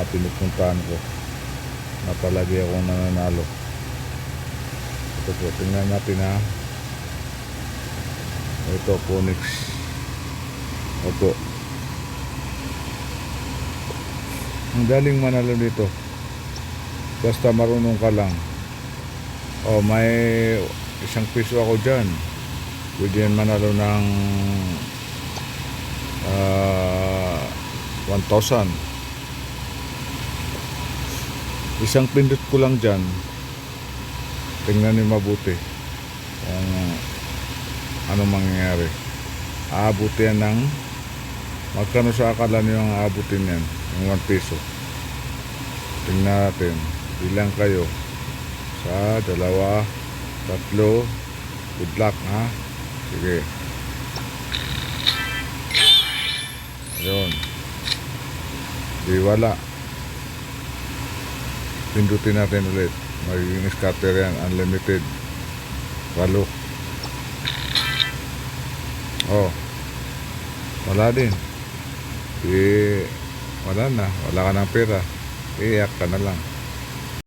pinupuntahan ko na palagi akong nananalo. Ito po, tingnan natin ha. Ito, Phoenix. Opo. Ang galing manalo dito. Basta marunong ka lang. Oh, may ₱1 ako dyan. Pwede yan manalo ng 1,000. Isang pindot ko lang dyan. Tingnan niyo mabuti kung ano mangyayari. Aabuti yan ng magkano sa akala niyo ang aabutin yan? Yung ₱1. Tingnan natin. Bilang kayo. Sa 2, 3. Good luck ha. Sige. Ayun. Di wala. Pindutin natin ulit. Magiging scatter yan. Unlimited. Walo. Oh. Wala din. Wala na. Wala ka ng pera. Iyak ka na lang.